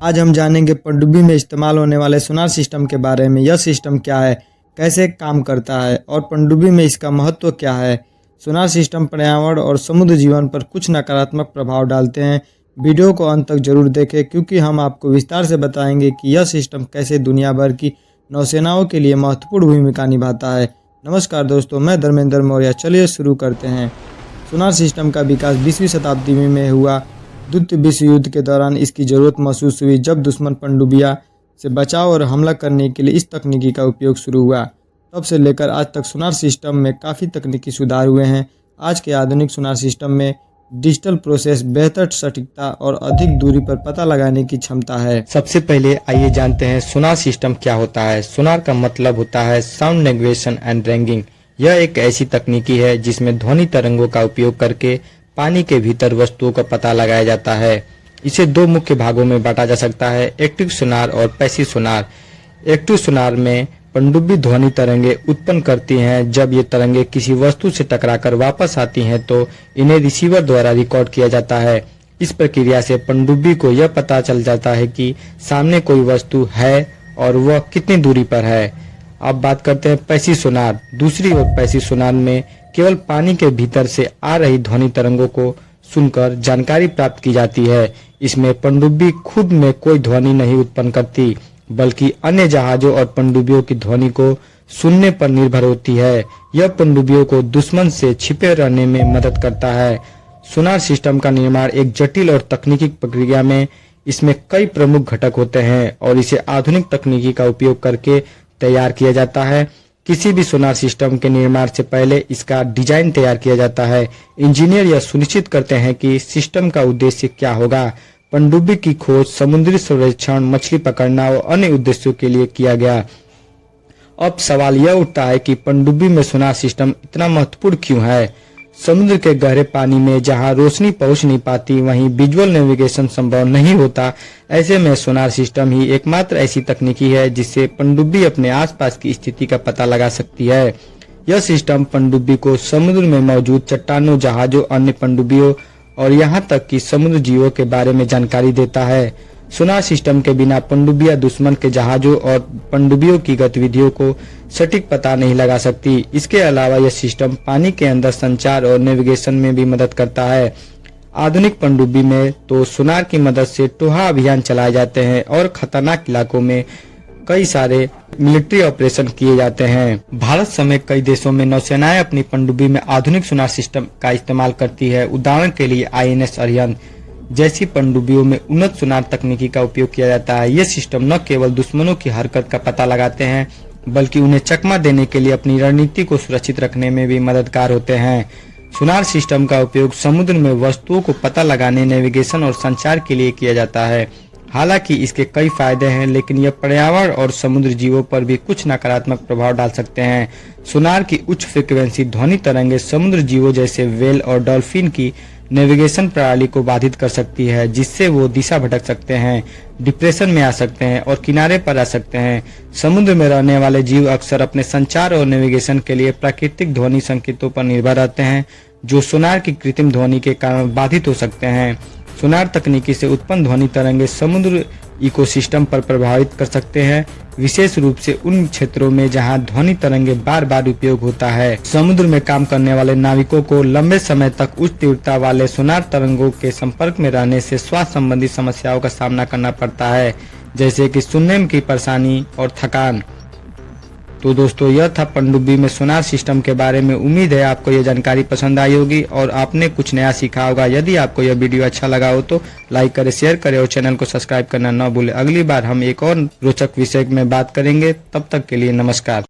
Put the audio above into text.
आज हम जानेंगे पनडुब्बी में इस्तेमाल होने वाले सोनार सिस्टम के बारे में। यह सिस्टम क्या है, कैसे काम करता है और पनडुब्बी में इसका महत्व क्या है। सोनार सिस्टम पर्यावरण और समुद्र जीवन पर कुछ नकारात्मक प्रभाव डालते हैं। वीडियो को अंत तक जरूर देखें क्योंकि हम आपको विस्तार से बताएंगे कि यह सिस्टम कैसे दुनिया भर की नौसेनाओं के लिए महत्वपूर्ण भूमिका निभाता है। नमस्कार दोस्तों, मैं धर्मेंद्र मौर्य। चलिए शुरू करते हैं। सोनार सिस्टम का विकास 20वीं शताब्दी में हुआ। द्वितीय विश्व युद्ध के दौरान इसकी ज़रूरत महसूस हुई जब दुश्मन पनडुब्बियां से बचाव और हमला करने के लिए इस तकनीकी का उपयोग शुरू हुआ। तब से लेकर आज तक सोनार सिस्टम में काफ़ी तकनीकी सुधार हुए हैं। आज के आधुनिक सोनार सिस्टम में डिजिटल प्रोसेस, बेहतर सटीकता और अधिक दूरी पर पता लगाने की क्षमता है। सबसे पहले आइए जानते हैं सोनार सिस्टम क्या होता है। सोनार का मतलब होता है साउंड नेविगेशन एंड रैंगिंग। यह एक ऐसी तकनीकी है जिसमें ध्वनि तरंगों का उपयोग करके पानी के भीतर वस्तुओं का पता लगाया जाता है। इसे दो मुख्य भागों में बांटा जा सकता है, एक्टिव सोनार और पैसिव सोनार। एक्टिव सोनार में पनडुब्बी ध्वनि तरंगे उत्पन्न करती हैं। जब ये तरंगे किसी वस्तु से टकराकर वापस आती हैं तो इन्हें रिसीवर द्वारा रिकॉर्ड किया जाता है। इस प्रक्रिया से पनडुब्बी को यह पता चल जाता है कि सामने कोई वस्तु है और वह कितनी दूरी पर है। अब बात करते हैं पैसिव सोनार। दूसरी ओर पैसिव सोनार में केवल पानी के भीतर से आ रही ध्वनि तरंगों को सुनकर जानकारी प्राप्त की जाती है। इसमें पनडुब्बी खुद में कोई ध्वनि नहीं उत्पन्न करती, बल्कि अन्य जहाजों और पनडुब्बियों की ध्वनि को सुनने पर निर्भर होती है। यह पनडुब्बियों को दुश्मन से छिपे रहने में मदद करता है। सोनार सिस्टम का निर्माण एक जटिल और तकनीकी प्रक्रिया में इसमें कई प्रमुख घटक होते हैं और इसे आधुनिक तकनीकी का उपयोग करके तैयार किया जाता है। किसी भी सोनार सिस्टम के निर्माण से पहले इसका डिजाइन तैयार किया जाता है। इंजीनियर यह सुनिश्चित करते हैं कि सिस्टम का उद्देश्य क्या होगा। पनडुब्बी की खोज समुद्री सर्वेक्षण, मछली पकड़ना और अन्य उद्देश्यों के लिए किया गया। अब सवाल यह उठता है कि पनडुब्बी में सोनार सिस्टम इतना महत्वपूर्ण क्यों है। समुद्र के गहरे पानी में जहां रोशनी पहुंच नहीं पाती वहीं विजुअल नेविगेशन संभव नहीं होता। ऐसे में सोनार सिस्टम ही एकमात्र ऐसी तकनीकी है जिससे पनडुब्बी अपने आसपास की स्थिति का पता लगा सकती है। यह सिस्टम पनडुब्बी को समुद्र में मौजूद चट्टानों, जहाजों, अन्य पनडुब्बियों और यहां तक कि समुद्र जीवों के बारे में जानकारी देता है। सोनार सिस्टम के बिना पनडुब्बियां दुश्मन के जहाजों और पनडुब्बियों की गतिविधियों को सटीक पता नहीं लगा सकती। इसके अलावा यह सिस्टम पानी के अंदर संचार और नेविगेशन में भी मदद करता है। आधुनिक पनडुब्बी में तो सोनार की मदद से टोहा अभियान चलाए जाते हैं और खतरनाक इलाकों में कई सारे मिलिट्री ऑपरेशन किए जाते हैं। भारत समेत कई देशों में नौसेनाएं अपनी पनडुब्बी में आधुनिक सोनार सिस्टम का इस्तेमाल करती है। उदाहरण के लिए INS अरिहंत जैसी पनडुब्बियों में उन्नत सोनार तकनीकी का उपयोग किया जाता है। ये सिस्टम न केवल दुश्मनों की हरकत का पता लगाते हैं बल्कि उन्हें चकमा देने के लिए अपनी रणनीति को सुरक्षित रखने में भी मददगार होते हैं। सोनार सिस्टम का उपयोग समुद्र में वस्तुओं को पता लगाने, नेविगेशन और संचार के लिए किया जाता है। हालांकि इसके कई फायदे हैं, लेकिन यह पर्यावरण और समुद्र जीवों पर भी कुछ नकारात्मक प्रभाव डाल सकते हैं। सोनार की उच्च फ्रीक्वेंसी ध्वनि तरंगे समुद्र जीवों जैसे व्हेल और डॉल्फिन की नेविगेशन प्रणाली को बाधित कर सकती है, जिससे वो दिशा भटक सकते हैं, डिप्रेशन में आ सकते हैं और किनारे पर आ सकते हैं। समुद्र में रहने वाले जीव अक्सर अपने संचार और नेविगेशन के लिए प्राकृतिक ध्वनि संकेतों पर निर्भर रहते हैं, जो सोनार की कृत्रिम ध्वनि के कारण बाधित हो सकते हैं। सोनार तकनीकी से उत्पन्न ध्वनि तरंगे समुद्र इकोसिस्टम पर प्रभावित कर सकते हैं, विशेष रूप से उन क्षेत्रों में जहां ध्वनि तरंगे बार बार उपयोग होता है। समुद्र में काम करने वाले नाविकों को लंबे समय तक उच्च तीव्रता वाले सोनार तरंगों के संपर्क में रहने से स्वास्थ्य संबंधी समस्याओं का सामना करना पड़ता है, जैसे कि सुनने की परेशानी और थकान। तो दोस्तों, यह था पनडुब्बी में सोनार सिस्टम के बारे में। उम्मीद है आपको यह जानकारी पसंद आई होगी और आपने कुछ नया सीखा होगा। यदि आपको यह वीडियो अच्छा लगा हो तो लाइक करें, शेयर करें और चैनल को सब्सक्राइब करना न भूलें। अगली बार हम एक और रोचक विषय में बात करेंगे। तब तक के लिए नमस्कार।